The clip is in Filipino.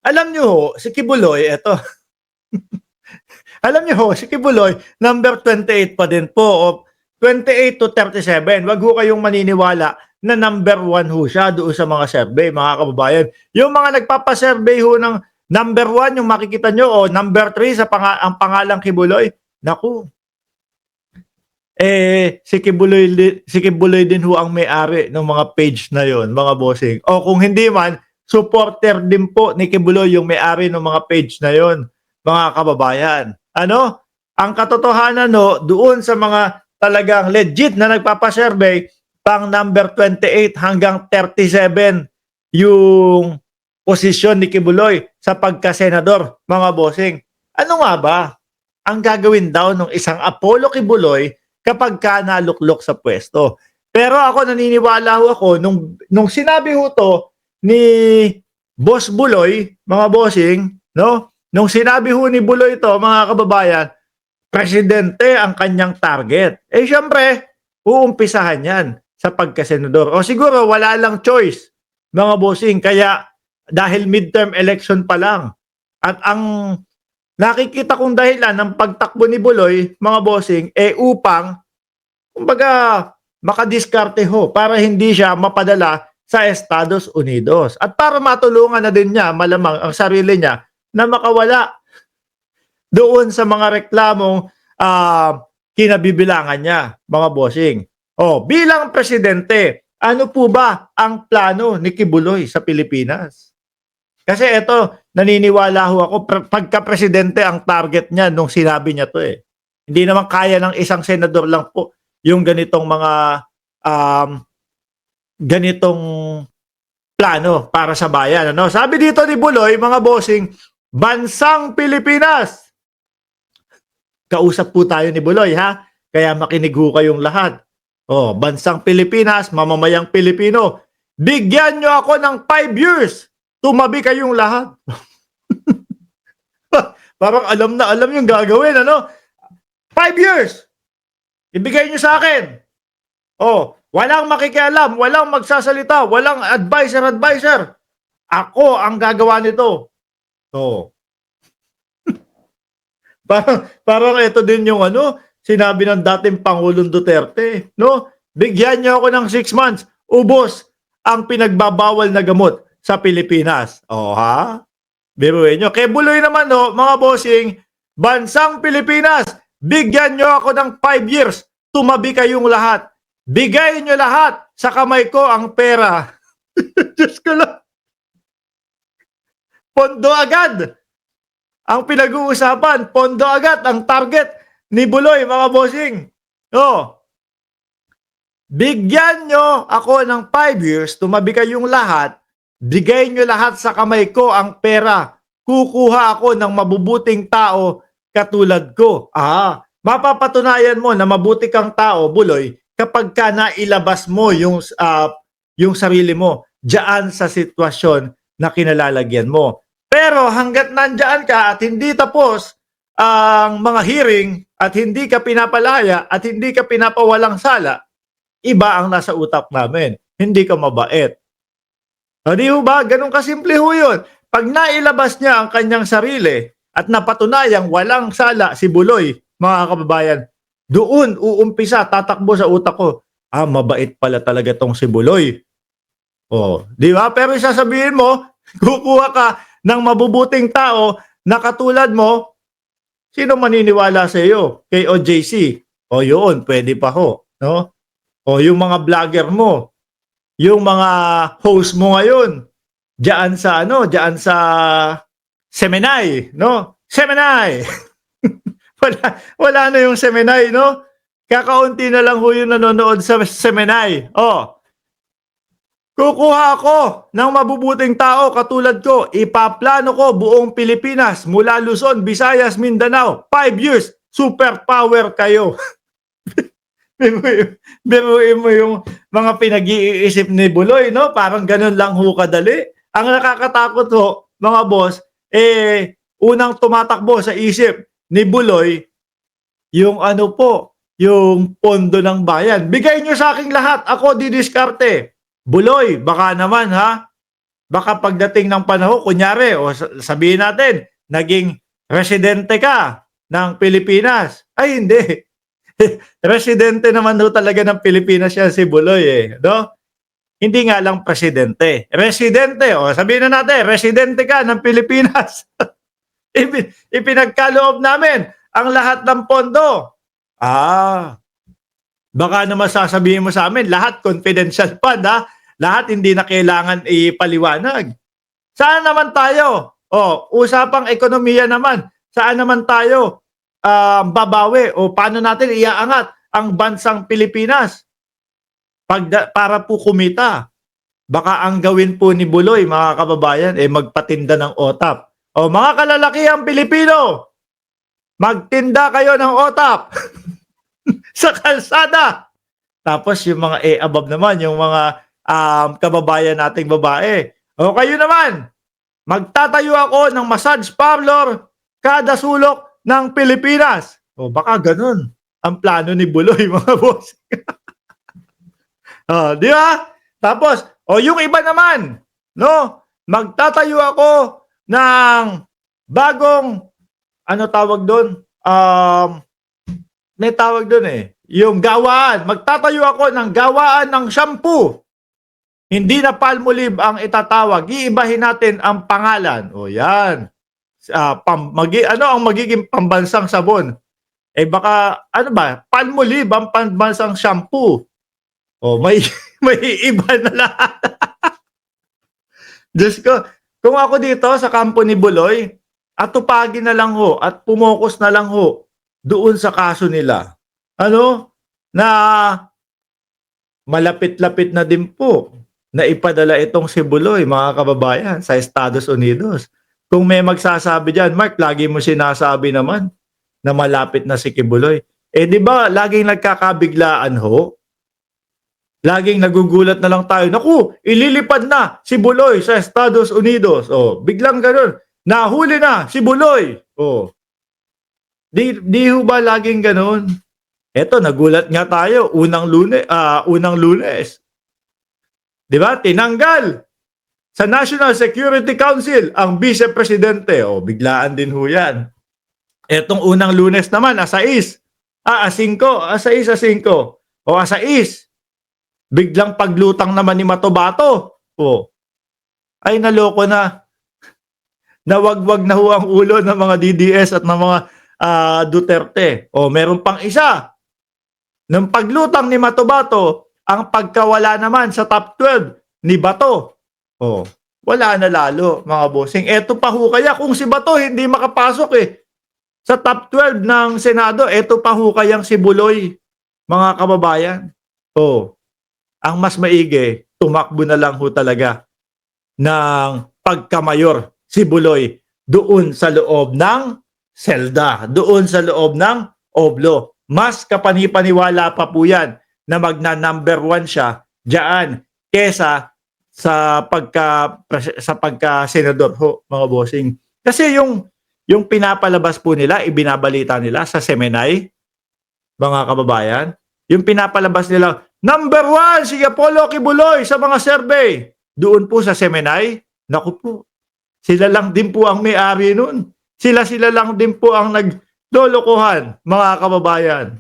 Alam niyo ho, si Kibuloy, eto, alam niyo ho, si Kibuloy, number 28 pa din po, o 28 to 37. Wag ho kayong maniniwala na number 1 ho siya doon sa mga survey, mga kababayan. Yung mga nagpapasurvey ho ng number 1, yung makikita nyo, o number 3 sa ang pangalang Kibuloy, naku, si Kibuloy din ho ang may-ari ng mga page na yon, mga bossing. O kung hindi man, supporter din po ni Kibuloy yung may-ari ng mga page na yon, mga kababayan. Ano? Ang katotohanan no, doon sa mga talagang legit na nagpapasurvey, pang number 28 hanggang 37 yung posisyon ni Kibuloy sa pagka-senador, mga bossing. Ano nga ba ang gagawin daw ng isang Apollo Kibuloy kapag ka naluklok sa pwesto? Pero ako naniniwala ho ako nung sinabi ho to ni Boss Buloy, mga bossing, no? Nung sinabi ho ni Buloy to, mga kababayan, presidente ang kanyang target. Eh syempre, uumpisahan yan sa pagkasenador. O siguro wala lang choice, mga bossing, kaya dahil midterm election pa lang. At ang nakikita kong dahilan ng pagtakbo ni Buloy, mga bossing, upang, kumbaga, makadiskarte ho para hindi siya mapadala sa Estados Unidos. At para matulungan na din niya, malamang, ang sarili niya na makawala doon sa mga reklamong kinabibilangan niya, mga bossing. O, bilang presidente, ano po ba ang plano ni Kibuloy sa Pilipinas? Kasi ito, naniniwala ho ako, pagka-presidente ang target niya nung sinabi niya to eh. Hindi naman kaya ng isang senador lang po yung ganitong mga ganitong plano para sa bayan. Ano? Sabi dito ni Buloy, mga bossing, bansang Pilipinas. Kausap po tayo ni Buloy, ha? Kaya makinig ho kayong lahat. Oh, bansang Pilipinas, mamamayang Pilipino. Bigyan nyo ako ng 5 years. Tumabi kayong lahat. Parang alam na alam yung gagawin, ano? 5 years. Ibigay nyo sa akin. Oh, walang makikialam, walang magsasalita, walang advisor. Ako ang gagawa nito. Oh. Parang ito din yung ano, sinabi ng dating Pangulong Duterte, no? Bigyan niyo ako ng 6 months, ubos ang pinagbabawal na gamot sa Pilipinas. Oh, ha? Biruin nyo. Kay Buloy naman, no, mga bossing, bansang Pilipinas, bigyan nyo ako ng 5 years, tumabi kayong lahat. Bigay nyo lahat, sa kamay ko ang pera. Diyos ko lang. Pondo agad. Ang pinag-uusapan, pondo agad, ang target ni Buloy, mga bossing. Oh, bigyan nyo ako ng 5 years, tumabi kayong lahat, bigay nyo lahat sa kamay ko ang pera. Kukuha ako ng mabubuting tao katulad ko. Mapapatunayan mo na mabuti kang tao, Buloy, kapag ka nailabas mo yung sarili mo diyan sa sitwasyon na kinalalagyan mo. Pero hanggat nandyan ka at hindi tapos ang mga hearing at hindi ka pinapalaya at hindi ka pinapawalang sala, iba ang nasa utak namin. Hindi ka mabait. O di ba? Ganun kasimple ho yun. Pag nailabas niya ang kanyang sarili at napatunayang walang sala si Buloy, mga kababayan, doon uumpisa, tatakbo sa utak ko, mabait pala talaga tong si Buloy. O, di ba? Pero sasabihin mo, kukuha ka ng mabubuting tao na katulad mo, sino maniniwala sa iyo? Kay OJC. O yun, pwede pa ho. No? O yung mga vlogger mo, yung mga host mo ngayon, diyan sa Semenay, no? Semenay. wala na yung Semenay, no? Kakaunti na lang ho yung nanonood sa Semenay. Kukuha ako ng mabubuting tao katulad ko. Ipaplano ko buong Pilipinas mula Luzon, Visayas, Mindanao. 5 years. Superpower kayo. Biruin mo yung mga pinag-iisip ni Buloy, no? Parang ganun lang ho kadali. Ang nakakatakot ho, mga boss, unang tumatakbo sa isip ni Buloy, yung yung pondo ng bayan. Bigay nyo sa aking lahat, ako didiskarte. Buloy, baka naman ha, Baka pagdating ng panahon, kunyari, o sabihin natin, naging residente ka ng Pilipinas. Ay, hindi. Residente naman ho talaga ng Pilipinas yan si Buloy eh, no? Hindi nga lang presidente. Residente, o sabihin na natin, residente ka ng Pilipinas. Ipinagkaloob namin ang lahat ng pondo. Ah, baka naman sasabihin mo sa amin, lahat confidential fund ha? Lahat hindi na kailangan ipaliwanag. Saan naman tayo? Usapang ekonomiya naman. Saan naman tayo babawi o paano natin iaangat ang bansang Pilipinas para po kumita? Baka ang gawin po ni Buloy, mga kababayan, magpatinda ng OTAP. Mga kalalakihang Pilipino, magtinda kayo ng OTAP sa kalsada. Tapos yung mga above naman, yung mga kababayan nating babae. Kayo naman, magtatayo ako ng massage parlor kada sulok ng Pilipinas. Baka ganun ang plano ni Buloy, mga boss. Di ba? Tapos, yung iba naman, no? Magtatayo ako ng bagong, ano tawag doon? May tawag doon eh. Yung gawaan. Magtatayo ako ng gawaan ng shampoo. Hindi na Palmolive ang itatawag. Iibahin natin ang pangalan. Yan. Ano ang magiging pambansang sabon? Baka, ano ba? Palmolive ang pambansang shampoo. May iba na lahat. Diyos ko, kung ako dito sa kampo ni Buloy, atupagin na lang ho at pumokus na lang ho doon sa kaso nila. Ano? Na malapit-lapit na din po na ipadala itong si Buloy, mga kababayan, sa Estados Unidos. Kung may magsasabi dyan, Mark, lagi mo sinasabi naman na malapit na si Kibuloy. Di ba, laging nagkakabiglaan ho? Laging nagugulat na lang tayo, naku, ililipad na si Buloy sa Estados Unidos. Biglang ganun, nahuli na si Buloy. Di ho ba laging ganun? Eto, nagulat nga tayo, unang Lunes. Di ba? Tinanggal sa National Security Council ang Vice Presidente. Biglaan din ho yan. Etong unang Lunes naman, A6. A5. A6. A6. Biglang paglutang naman ni Matobato. Ay, naloko na. Nawagwag na ho ang ulo ng mga DDS at ng mga Duterte. Meron pang isa. Nung paglutang ni Matobato, ang pagkawala naman sa top 12 ni Bato. Wala na lalo, mga bossing. Eto pa ho kaya kung si Bato hindi makapasok sa top 12 ng Senado, eto pa ho kayang si Buloy, mga kababayan. Ang mas maigi, tumakbo na lang ho talaga ng pagkamayor si Buloy doon sa loob ng selda, doon sa loob ng oblo. Mas kapanipaniwala pa po yan na magna-number 1 siya diyan kesa sa pagka-senador ho, mga bossing. Kasi yung pinapalabas po nila, ibinabalita nila sa Semenay, mga kababayan, yung pinapalabas nila, number 1 si Apollo Kibuloy sa mga survey. Doon po sa Semenay, naku po, sila lang din po ang may-ari nun. Sila lang din po ang naglolokohan, mga kababayan.